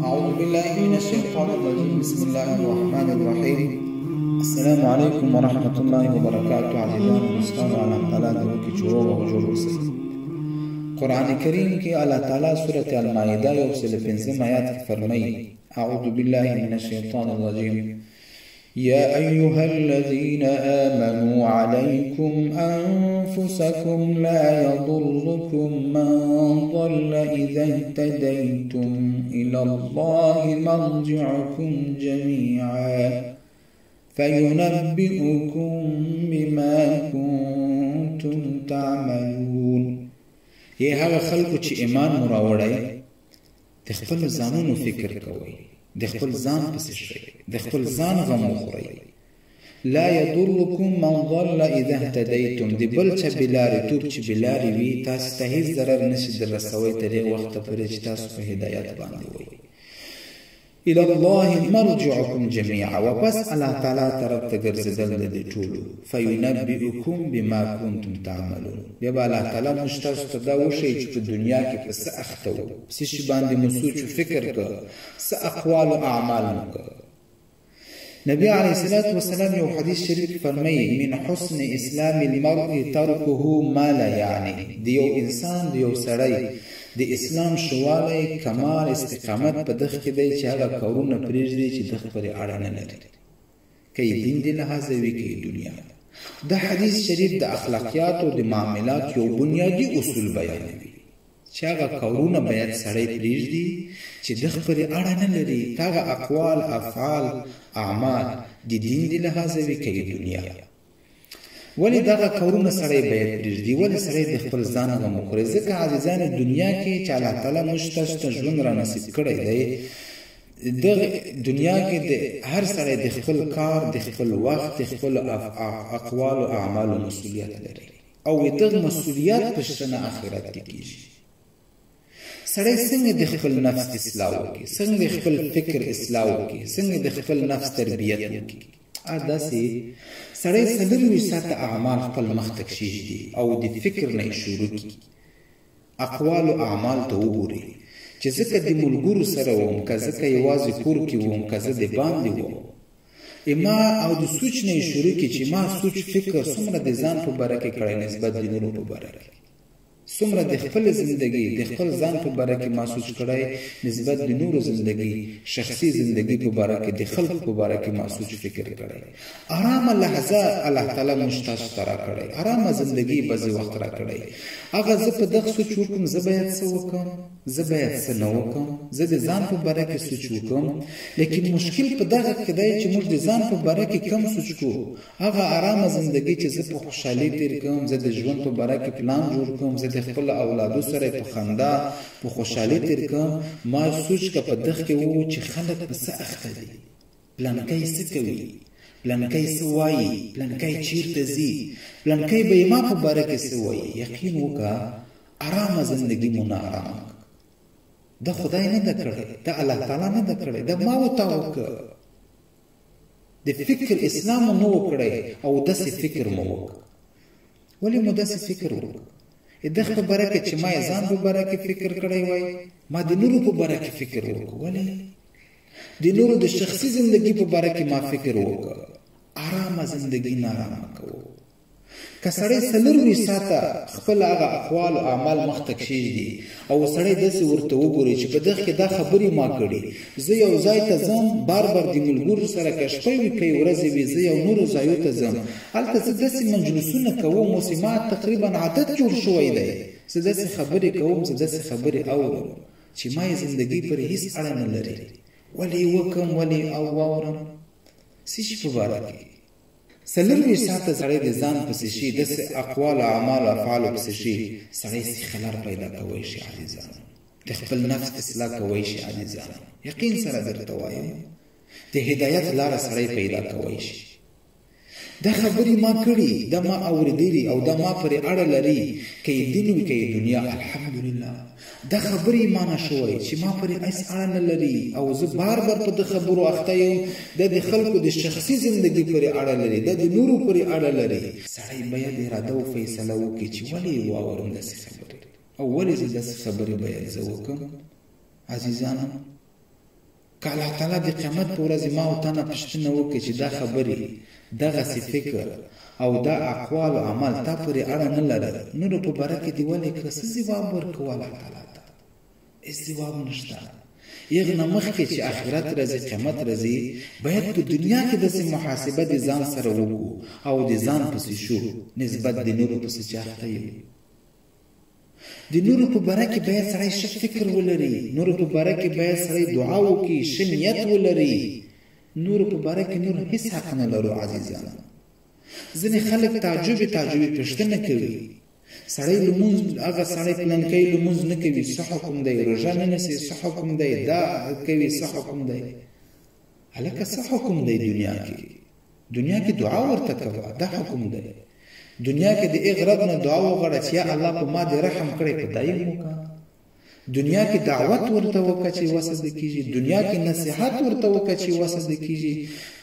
أعوذ بالله من الشيطان الرجيم. بسم الله الرحمن الرحيم. السلام عليكم ورحمة الله وبركاته. عزیزان دوستان الله تعالی دې وکړي چې روغ او جوړ اوسئ. قرآن کریم کې الله تعالی سورة المائده 105 آیات کې فرمایي: أعوذ بالله من الشيطان الرجيم. يا أيها الذين آمنوا عليكم أنفسكم لا يضركم من ضل إذا اهتديتم إلى الله مرجعكم جميعا فينبئكم بما كنتم تعملون. يا هغه خلکو چې ایمان مو راوړی د خپل ځانونو فکر کوئ، د خپل ځان پسې شئ، د خپل ځان غم وخورئ. لا يضركم من ضل اذا اهتديتم. د بل چا بلارېتوب چې بلارې وي تاسو ته هېڅ ضرر نشي در رسوی تر هغې وخته پورې چې تاسو په هدایت باندې وئ. الى الله مرجعكم جميعا. واپس الله تعالی طرف ته ګرځېدل د دې ټولو. فینبئکم بما کنتم تعملون. بیا به الله تعالی موږ تاسو ته دا وښیي چې په دنیا کې په څه اخته وو، څه شي باندې مو سوچ و فکر کړ، څه اقوال و اعمال مو کړ. نبی علیه الصلاة والسلام یو حدیث شریف فرمایي: من حسن اسلام المرء ترکه ما لا یعنی. د یو انسان، د یو سړی د اسلام شوالی، کمال، استقامت په دغه کې دی چې هغه کارونه پرېږدي چې دغه پورې اړه نه لري، که یې دین د لحاظه وي که یې دنیا. دا حدیث شریف د اخلاقیاتو د معاملات یو بنیادي اصول بیانوي چې هغه کارونه باید سړی پرېږدي چې دغه پورې اړه نه لري، که هغه اقوال، افعال، اعمال د دین د لحاظه وي که یې دنیا. ولی دغه کارونه سړی باید پرېږدي؟ ولې سړی د خپل ځان غم وخوري؟ ځکه عزیزان دنیا کې چې الله تعالی موږ تاسو ته ژوند را نصیب کړی دی، دغه دنیا کې د هر سړی د خپل کار، د خپل وخت، د خپل اقوال او اعمالو مسؤلیت لري، او دغه مسؤلیت په شنه آخرت کې کېږي. سړی څنګه د خپل نفس اصلاح وکړي، څنګه د خپل فکر اصلاح وکړي، څنګه د خپل نفس تربیت وکړي. داسې سړی 40 ساعته اعمال خپل مخ ته کښېږدي او د فکر نه یې شروع کړي، اقوال او اعمال ته وګوري چې زه که د ملګرو سره وم، که زه که یوازې کور کې وم، که زه د باندې وم، ما او د سوچ نه یې شروع کړي چې ما سوچ فکر څومره د ځان په باره کې کړی نسبت د نورو په باره کې، څومره د خپل زندگی، د خپل ځان په باره کې ما سوچ کړی نسبت د نورو زندگی، شخصي زندگی په باره کې، د خلکو په باره کې ما سوچ فکر کړی. آرامه لحظه الله تعالی موږ تاسو ته راکړی، آرامه زندگی بعضې وخت راکړی. هغه زه په دغه سوچ وکړم زه باید څه وکړم، زه باید څه نه وکړم، زه د ځان په باره کې سوچ وکړم. لیکن مشکل په دغه کې دی چې موږ د ځان په باره کې کم سوچ کوو. هغه آرامه زندگی چې زه په خوشحالي تېر کړم، زه د ژوند په باره کې پلان جوړ کړم، زه د خپل اولادو سره په خندا په خوشحالي تېر کړم، ما سوچ که په دغه کې وو چې خلک په څه اخته دي، پلانکی څه کوي، پلانکی څه وایي، پلانکی چیرته ځي، پلانکی به یې ما په باره کې څه وایي. یقین وکړه آرامه زندگی مو نه ارامه. دا خدای نه ده کړی، دا الله تعالی نه ده کړی، دا ما ورته وکړه. د فکر اسلام مو نه وکړی او داسې فکر مو وکړ. ولې مو داسې فکر وکړ؟ دغه په باره کې چې ما یې ځان په باره کې فکر کړی وای، ما د نورو په باره کې فکر وکړ. ولې د نورو د شخصي زندگی په باره کې ما فکر وکړ. آرامه زندگی نارامه کوو. که سړی 40 ساعته خپل هغه اقوال او اعمال مخ ته کښېږدي او سړی داسې ورته وګوري چې په دغه کې دا خبرې ما کړي، زه یو ځای ته ځم، بار بار د ملګرو سره که شپه وي که ورځې وي، زه یو نورو ځایو ته ځم، هلته زه داسې مجلسونه کوم، اوس ما تقریبا عادت جوړ شوی دی، زه داسې خبرې کوم، زه داسې خبرې اورم چې ما یې زندګۍ پرې هېڅ اړه نه لري. ولې یې وکړم، ولې واورم؟ څه شي په باره کې 40 ساعته سړی د ځان پسې شي، داسې اقوال، اعمال، افعالو پسې شي، سړی استخلال پیدا کوی شي. عزیزانو د خپل نفس اصلاح کوی شي. عزیزانو یقین سره درته وایم د هدایت لاره سړی پیدا کوی شي. دا خبرې ما کړي، دا ما اورېدلي او دا ما پرې اړه لري، که یې دین وي که یې دنیا. الحمدلله دا خبرې ما نه شوی چې ما پرې هېڅ اړه نه لري او زه بار بار په د خبرو اخته یم، دا د خلکو د شخصي زندگی پرې اړه لري، دا د نورو پرې اړه لري. سړی باید اراده او فیصله وکړي چې ولې یې واورم داسې خبرې، او ولې زه داسې خبرې باید زه وکړم. عزیزانو که الله تعالی د قیامت په ورځ ما او تا نه پوښتنه وکړي چې دا خبرې دغسې فکر او دا اقوال او عمل تا پورې اړه نه لره نورو په باره کې دې ولې کړه څه ځواب ورکوو الله تعالی ته هېڅ ځواب نشته یغ نه مخکې چې آخرت راځي قیامت راځي باید په دنیا کې داسې محاسبه د ځان سره وکړو او د ځان پسې شو نسبت د نورو پسې چې اخته یو د نورو په باره کې باید سړی ښه فکر ولري نورو په باره کې باید سړی دعا وکړي ښه نیت ولري نورو په باره کې نور هېڅ حق نه لرو عزیزانو ځینې خلک تعجبې پوښتنه کوي سړی لمونځ هغه سړی پلانکی لمونځ نه کوي څه حکم دی روژه نه نیسي څه حکم دی دا کوي څه حکم دی هلکه څه حکم دی دنیا کې دعا ورته کوه دا حکم دی دنیا کې د هغه رب نه دعا وغواړه چې یا الله په ما دې رحم کړی په دایم وکړه دنیا کې دعوت ورته وکړه چې وسه دې کېږي دنیا کې نصیحت ورته وکړه چې وسه دې کېږي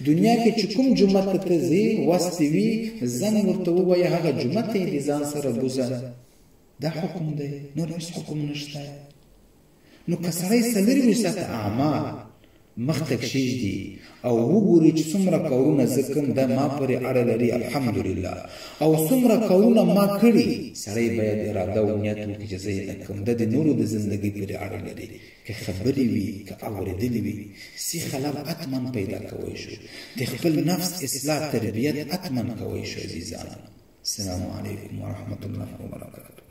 دنیا کې چې کوم جومات ته ته ځې وس دې وي زنګ ورته ووایه هغه جومات ته یې د ځان سره بوځه دا حکم دی نور هېڅ حکم نشته نو که سړی څلرویشت ساعته اعمال مخته کښېږدي او وګوري چې څومره کارونه زه کوم دا ما پورې اړه لري الحمدلله او څومره کارونه ما کړي سړی باید اراده او نیت وکړي چې زه یې نه کوم دا د نورو د زندګۍ پورې اړه لري که خبرې وي که اورېدلې وي سی خلاف حتما پیدا کوی شو د خپل نفس اصلاح تربیت حتما کوی شو عزیزانو السلام علیکم ورحمة الله وبرکاته